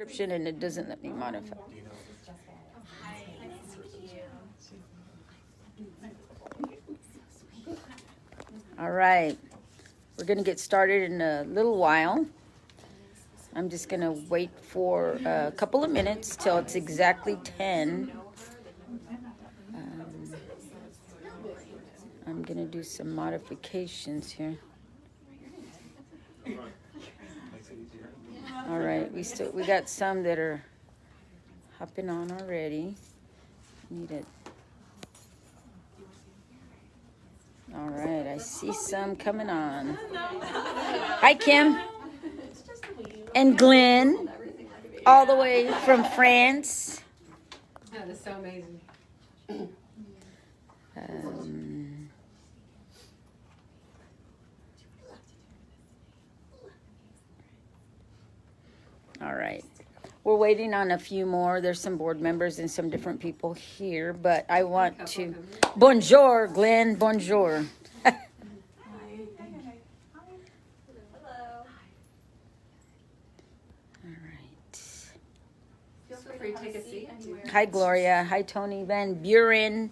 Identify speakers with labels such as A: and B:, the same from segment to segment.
A: description and it doesn't let me modify. All right, we're going to get started in a little while. I'm just going to wait for a couple of minutes till it's exactly 10. I'm going to do some modifications here. All right, we got some that are hopping on already. Need it. All right, I see some coming on. Hi, Kym and Glenn, all the way from France.
B: That is so amazing.
A: All right. We're waiting on a few more. There's some board members and some different people here, but I want to... Bonjour, Glenn. Bonjour.
B: Hello.
A: All right.
B: Feel free to take a seat.
A: Hi, Gloria. Hi, Tony Van Buren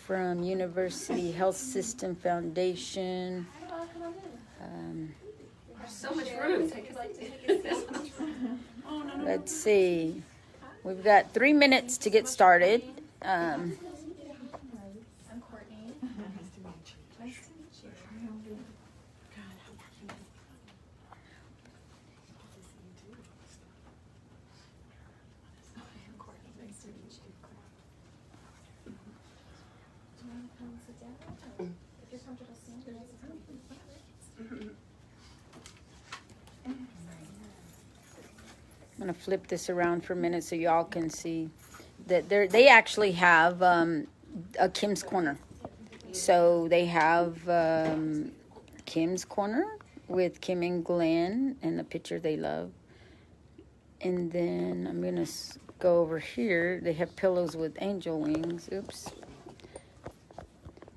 A: from University Health System Foundation.
B: There's so much room.
A: Let's see. We've got 3 minutes to get started.
C: I'm Courtney. Nice to meet you. Nice to meet you. I'm Courtney. Nice to meet you. Do you want to come sit down? If you're comfortable sitting,
A: I'm going to flip this around for a minute so y'all can see that they actually have a Kym's Corner. So they have Kym's Corner with Kym and Glenn and the picture they love. And then I'm going to go over here. They have pillows with angel wings. Oops.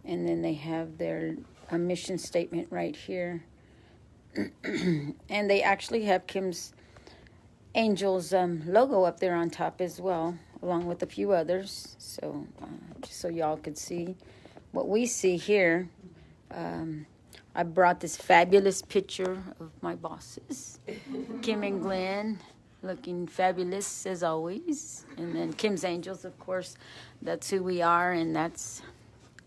A: And then they have their mission statement right here. And they actually have Kym's Angel's logo up there on top as well, along with a few others. So just so y'all could see what we see here. I brought this fabulous picture of my bosses, Kym and Glenn, looking fabulous as always. And then Kym's Angels, of course, that's who we are, and that's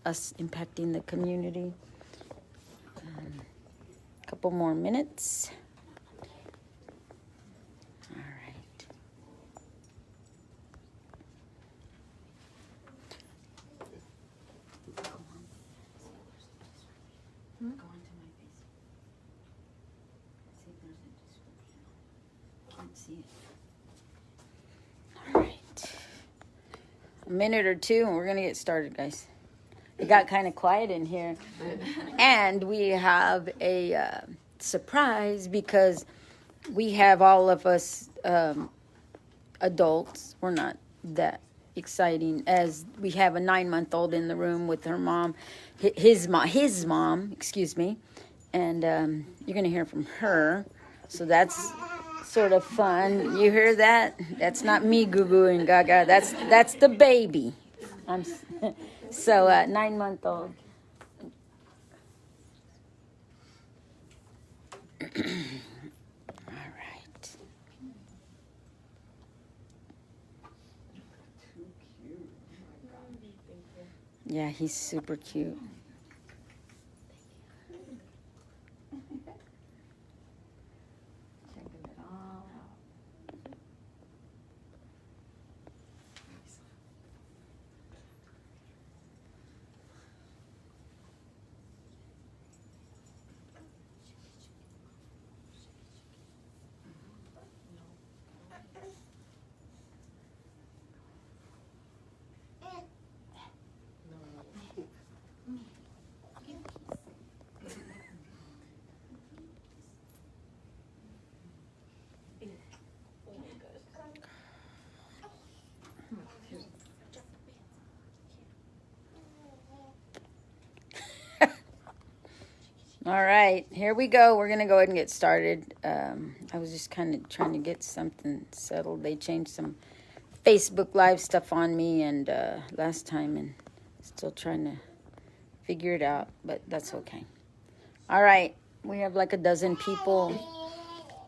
A: us impacting the community. A couple more minutes. A minute or two and we're gonna get started, guys. It got kind of quiet in here. And we have a surprise because we have all of us adults. We're not that exciting, as we have a 9-month-old in the room with her mom, his mom, excuse me. And you're gonna hear from her. So that's sort of fun. You hear that? That's not me goo goo and gaga. That's the baby. So 9-month-old. All right. Yeah, he's super cute. All right, here we go. We're gonna go ahead and get started. I was just kind of trying to get something settled. They changed some Facebook Live stuff on me and last time, and still trying to figure it out, but that's okay. All right, we have like a dozen people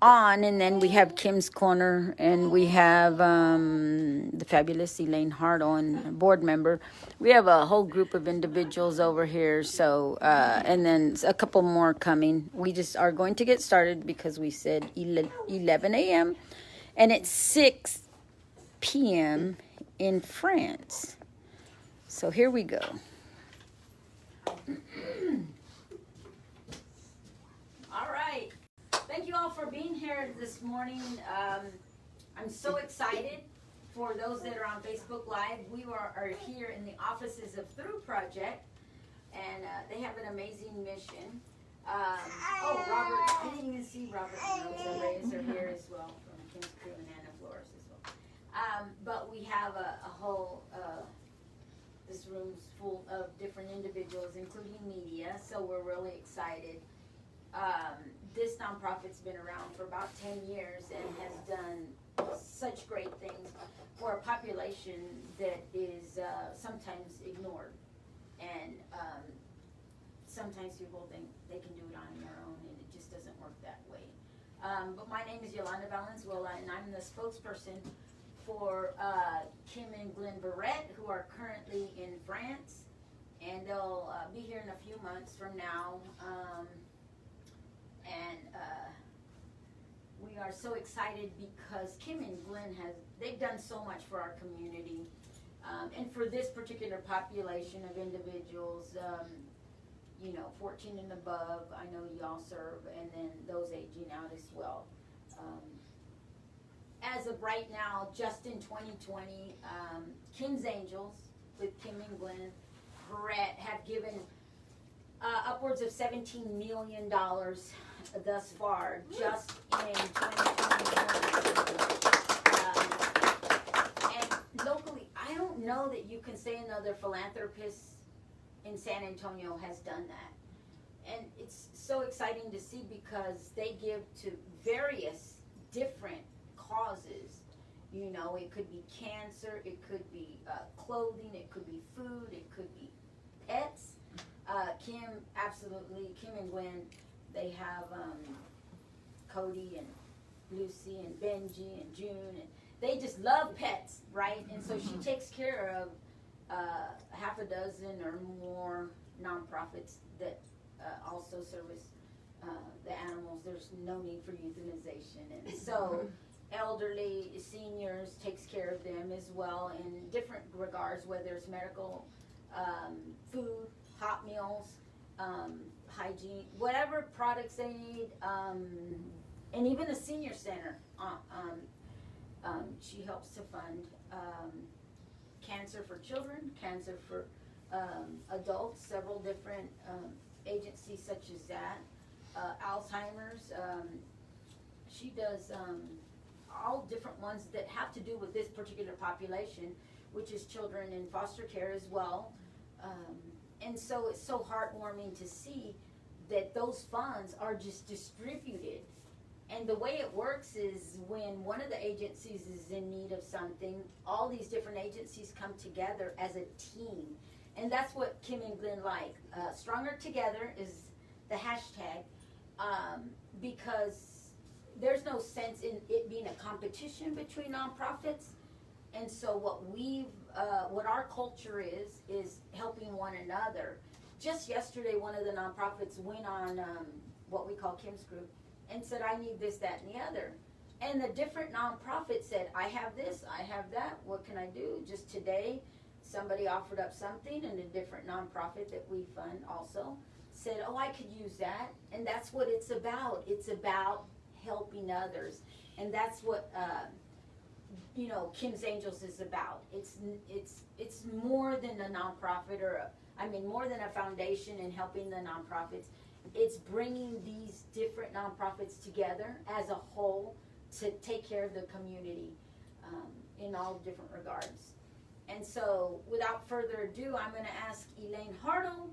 A: on, and then we have Kym's Corner, and we have the fabulous Elaine Hartle, and board member. We have a whole group of individuals over here, so and then a couple more coming. We just are going to get started because we said 11 a.m. and it's 6 p.m. in France. So here we go. All right. Thank you all for being here this morning. I'm so excited for those that are on Facebook Live. We are here in the offices of THRU Project, and they have an amazing mission. Robert, I didn't even see Robert and Rosa Reyes are here as well from Kym's Crew and Anna Flores as well. But we have a whole, this room's full of different individuals, including media, so we're really excited. This nonprofit's been around for about 10 years and has done such great things for a population that is sometimes ignored. And sometimes people think they can do it on their own, and it just doesn't work that way. But my name is Yolanda Valenzuela, and I'm the spokesperson for Kym and Glenn Verette, who are currently in France, and they'll be here in a few months from now. We are so excited because Kym and Glenn they've done so much for our community, and for this particular population of individuals, 14 and above, I know y'all serve, and then those aging out as well. As of right now, just in 2020, Kym's Angels with Kym and Glenn Verette have given upwards of $17 million thus far, just in 2021. And locally, I don't know that you can say another philanthropist in San Antonio has done that. And it's so exciting to see because they give to various different causes. It could be cancer, it could be clothing, it could be food, it could be pets. Kym and Glenn, they have Cody and Lucy and Benji and June, and they just love pets, right? And so she takes care of half a dozen or more nonprofits that also service the animals. There's no need for euthanization, and so elderly, seniors, takes care of them as well in different regards, whether it's medical, food, hot meals, hygiene, whatever products they need, and even a senior center. She helps to fund cancer for children, cancer for adults, several different agencies such as that, Alzheimer's. She does all different ones that have to do with this particular population, which is children in foster care as well. And so it's so heartwarming to see that those funds are just distributed. And the way it works is when one of the agencies is in need of something, all these different agencies come together as a team. And that's what Kym and Glenn like. Stronger Together is the hashtag, because there's no sense in it being a competition between nonprofits. And so what our culture is helping one another. Just yesterday, one of the nonprofits went on what we call Kym's Group and said, I need this, that, and the other. And the different nonprofits said, I have this, I have that, what can I do? Just today, somebody offered up something, and a different nonprofit that we fund also said, oh, I could use that. And that's what it's about. It's about helping others. And that's what Kym's Angels is about. It's more than a nonprofit more than a foundation and helping the nonprofits. It's bringing these different nonprofits together as a whole to take care of the community in all different regards. And so, without further ado, I'm going to ask Elaine Hartle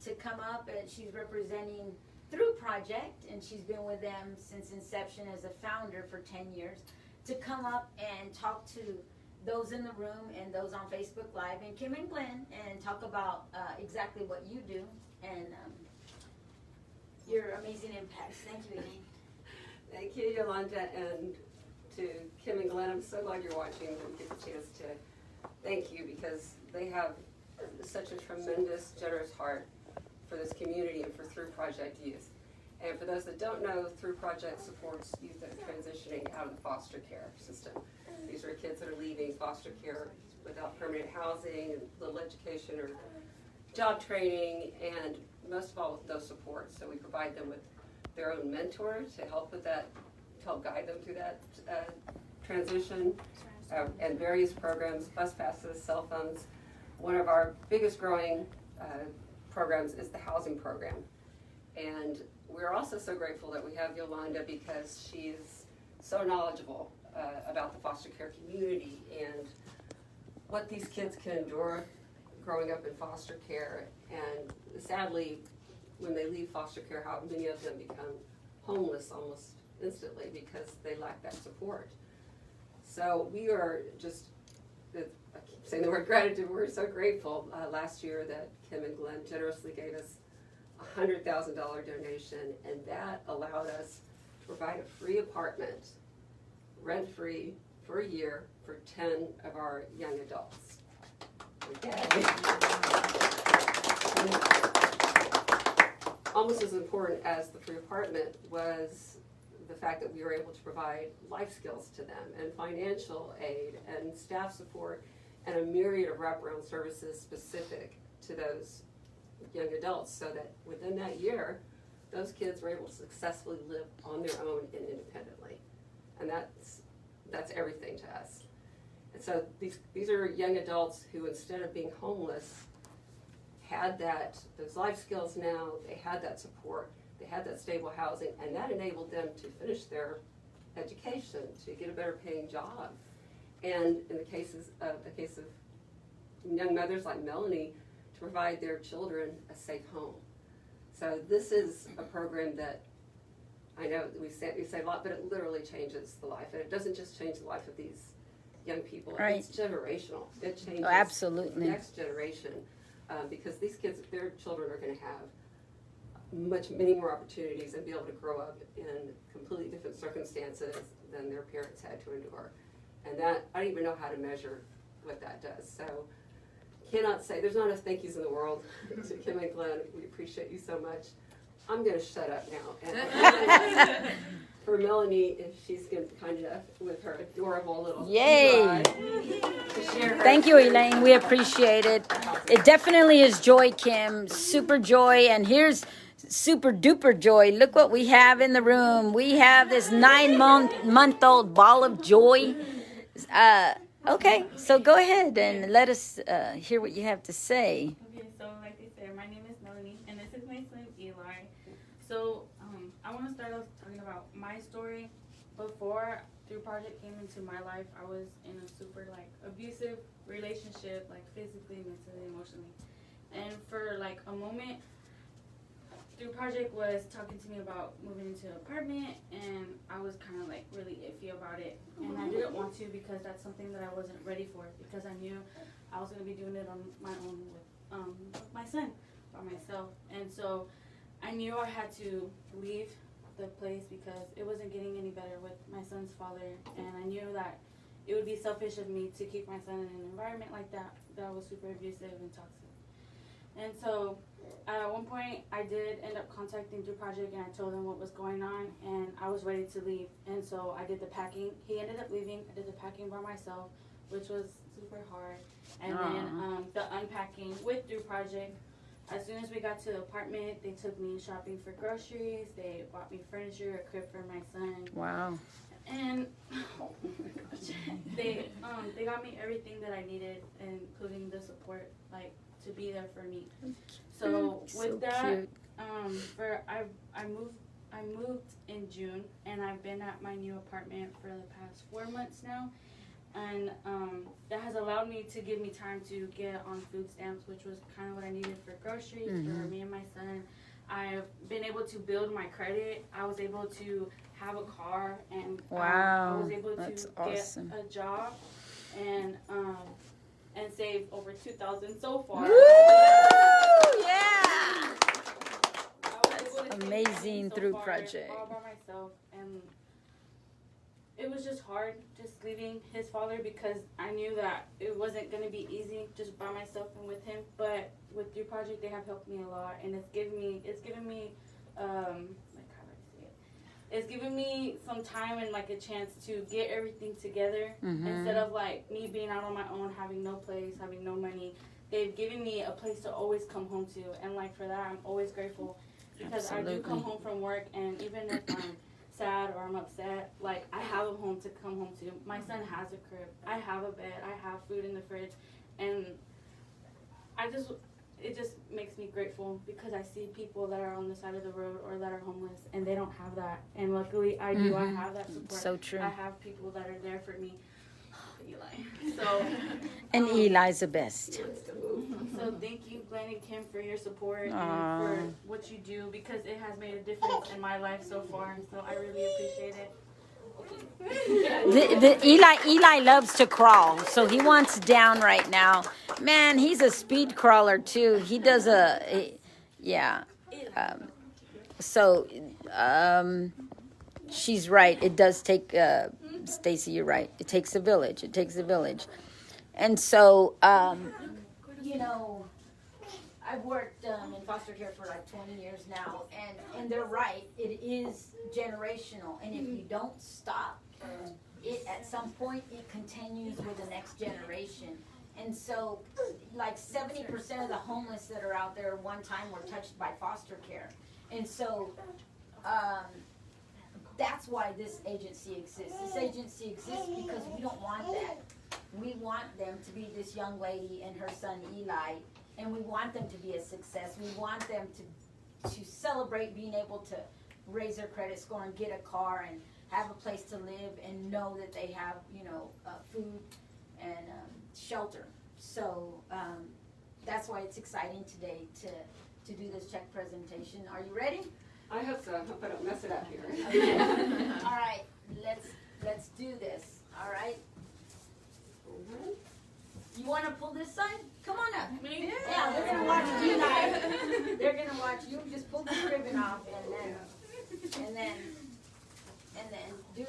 A: to come up, and she's representing THRU Project, and she's been with them since inception as a founder for 10 years, to come up and talk to those in the room and those on Facebook Live and Kym and Glenn and talk about exactly what you do and your amazing impacts. Thank you, Elaine.
B: Thank you, Yolanda, and to Kym and Glenn. I'm so glad you're watching and get the chance to thank you, because they have such a tremendous, generous heart for this community and for THRU Project youth. And for those that don't know, THRU Project supports youth that are transitioning out of the foster care system. These are kids that are leaving foster care without permanent housing and little education or job training, and most of all with no support. So we provide them with their own mentor to help with that, to help guide them through that transition, and various programs, bus passes, cell phones. One of our biggest growing programs is the housing program. And we're also so grateful that we have Yolanda, because she is so knowledgeable about the foster care community and what these kids can endure growing up in foster care. And sadly, when they leave foster care, how many of them become homeless almost instantly because they lack that support. So we are just, I keep saying the word gratitude, we're so grateful last year that Kym and Glenn generously gave us a $100,000 donation, and that allowed us to provide a free apartment, rent-free, for a year for 10 of our young adults. Almost as important as the free apartment was the fact that we were able to provide life skills to them, and financial aid, and staff support, and a myriad of wraparound services specific to those young adults, so that within that year, those kids were able to successfully live on their own and independently. And that's everything to us. And so these are young adults who, instead of being homeless, had those life skills now, they had that support, they had that stable housing, and that enabled them to finish their education, to get a better paying job. And in the case of young mothers like Melanie, to provide their children a safe home. So this is a program that I know that we say a lot, but it literally changes the life. And it doesn't just change the life of these young people.
A: Right.
B: It's generational. It changes
A: Absolutely.
B: the next generation, because these kids, their children are going to have many more opportunities and be able to grow up in completely different circumstances than their parents had to endure. And that, I don't even know how to measure what that does. So cannot say, there's not enough thank yous in the world to Kym and Glenn. We appreciate you so much. I'm going to shut up now. And for Melanie, if she's kind enough with her adorable little
A: Yay!
B: ride to share her
A: Thank you,
B: experience.
A: Elaine. We appreciate it. It definitely is joy, Kym. Super joy. And here's super duper joy. Look what we have in the room. We have this 9-month-old ball of joy. Okay, so go ahead and let us hear what you have to say.
D: Okay, so like they said, my name is Melanie, and this is my son Eli. So I want to start off talking about my story. Before THRU Project came into my life, I was in a super abusive relationship, physically, mentally, emotionally. And for a moment, THRU Project was talking to me about moving into an apartment, and I was kind of really iffy about it. And I didn't want to, because that's something that I wasn't ready for, because I knew I was going to be doing it on my own with my son, by myself. And so I knew I had to leave the place because it wasn't getting any better with my son's father. And I knew that it would be selfish of me to keep my son in an environment like that was super abusive and toxic. And so at one point, I did end up contacting THRU Project, and I told them what was going on, and I was ready to leave. And so I did the packing. He ended up leaving. I did the packing by myself, which was super hard. And then the unpacking with THRU Project. As soon as we got to the apartment, they took me shopping for groceries. They bought me furniture, a crib for my son.
A: Wow.
D: And oh my gosh, they got me everything that I needed, including the support, to be there for me. So with that,
A: cute.
D: I moved in June, and I've been at my new apartment for the past 4 months now, and that has allowed me to give me time to get on food stamps, which was kind of what I needed for groceries for me and my son. I've been able to build my credit. I was able to have a car, and
A: Wow,
D: I was able
A: that's
D: to
A: awesome.
D: get a job, and save over $2,000 so far.
A: Woo! Yeah.
D: I was able to save
A: Amazing
D: money so
A: THRU
D: far
A: Project.
D: all by myself, and it was just hard just leaving his father because I knew that it wasn't going to be easy just by myself and with him. But with THRU Project, they have helped me a lot, and it's given me like, how do I say it? It's given me some time and like a chance to get everything together instead of like me being out on my own, having no place, having no money. They've given me a place to always come home to, and like for that, I'm always grateful because I do come home from work, and even if I'm sad or I'm upset, like I have a home to come home to. My son has a crib. I have a bed. I have food in the fridge, and it just makes me grateful because I see people that are on the side of the road or that are homeless and they don't have that. And luckily I do. I have that support.
A: So true.
D: I have people that are there for me. Eli. So
A: And Eli's the best.
D: so thank you, Glenn and Kym, for your support
A: Aww.
D: and for what you do because it has made a difference in my life so far. And so I really appreciate it.
A: Eli loves to crawl, so he wants down right now. Man, he's a speed crawler too. He does she's right. It does take, Stacy, you're right. It takes a village. It takes a village. And so, you know, I've worked in foster care for like 20 years now, and they're right. It is generational, and if you don't stop, it at some point it continues with the next generation. And so, like 70% of the homeless that are out there one time were touched by foster care, and so that's why this agency exists. This agency exists because we don't want that. We want them to be this young lady and her son Eli, and we want them to be a success. We want them to celebrate being able to raise their credit score and get a car and have a place to live and know that they have, you know, food and shelter. So that's why it's exciting today to do this check presentation. Are you ready?
B: I hope so. I hope I don't mess it up here.
A: Okay. All right, let's do this. All right. You want to pull this side? Come on up. Yeah, they're gonna watch Eli. They're gonna watch you. Just pull the ribbon off, and then do.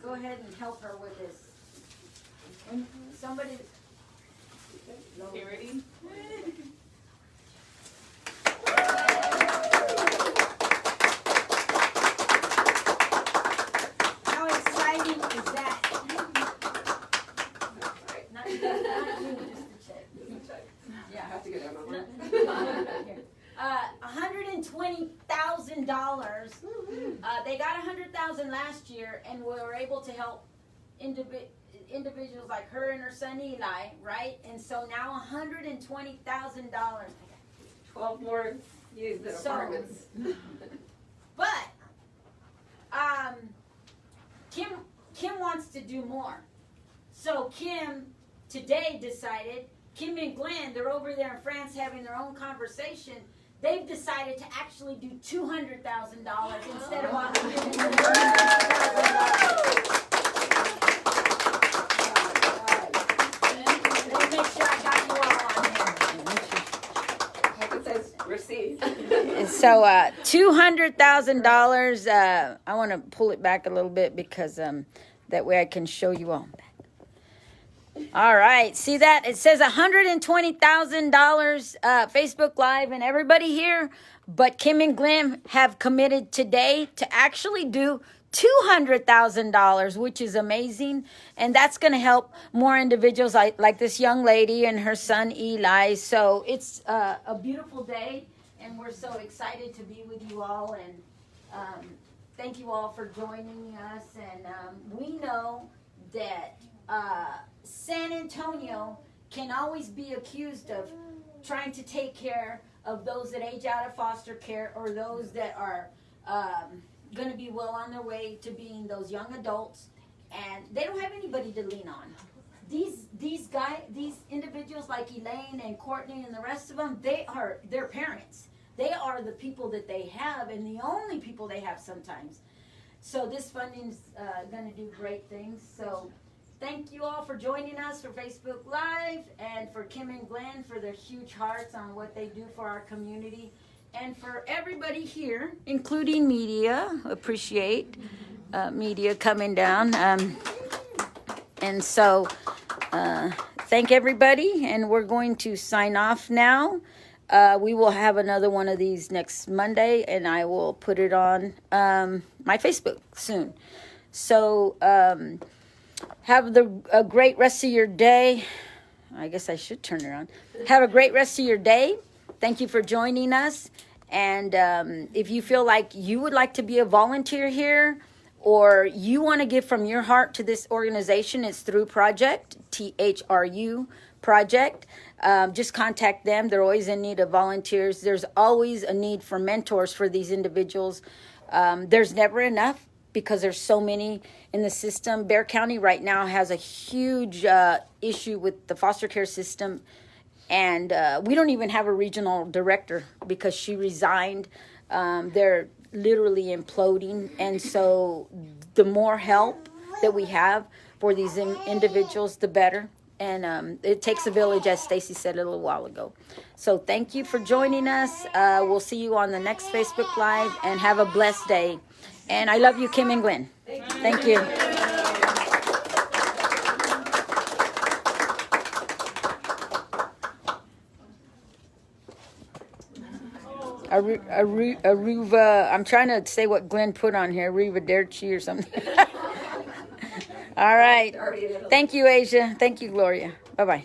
A: Go ahead and help her with this. When somebody.
D: Okay, ready?
A: How exciting is that? Not you, just the check.
B: Yeah, I have to go down on one.
A: $120,000. They got $100,000 last year, and we were able to help individuals like her and her son Eli, right? And so now $120,000.
B: 12 more used in apartments.
A: But Kym wants to do more. So Kym today decided, Kym and Glenn, they're over there in France having their own conversation. They've decided to actually do $200,000 instead of $120,000. Let me make sure I got you all on here.
B: I hope it says receipt.
A: So $200,000. I want to pull it back a little bit because that way I can show you all. All right, see that? It says $120,000 Facebook Live and everybody here, but Kym and Glenn have committed today to actually do $200,000, which is amazing, and that's going to help more individuals like this young lady and her son Eli. So it's a beautiful day, and we're so excited to be with you all, and thank you all for joining us. And we know that San Antonio can always be accused of trying to take care of those that age out of foster care or those that are going to be well on their way to being those young adults, and they don't have anybody to lean on. These individuals like Elaine and Courtney and the rest of them, they're parents. They are the people that they have, and the only people they have sometimes. So this funding's going to do great things. So thank you all for joining us for Facebook Live, and for Kym and Glenn for their huge hearts on what they do for our community. And for everybody here, including media, appreciate media coming down. And so thank everybody, and we're going to sign off now. We will have another one of these next Monday, and I will put it on my Facebook soon. So have a great rest of your day. I guess I should turn it on. Have a great rest of your day. Thank you for joining us. And if you feel like you would like to be a volunteer here, or you want to give from your heart to this organization, it's THRU Project, THRU Project. Just contact them. They're always in need of volunteers. There's always a need for mentors for these individuals. There's never enough because there's so many in the system. Bexar County right now has a huge issue with the foster care system. And we don't even have a regional director because she resigned. They're literally imploding. And so the more help that we have for these individuals, the better. And it takes a village, as Stacy said a little while ago. So thank you for joining us. We'll see you on the next Facebook Live, and have a blessed day. And I love you, Kym and Glenn. Thank you. Aruva, I'm trying to say what Glenn put on here, Arrivederci or something. All right. Thank you, Asia. Thank you, Gloria. Bye-bye.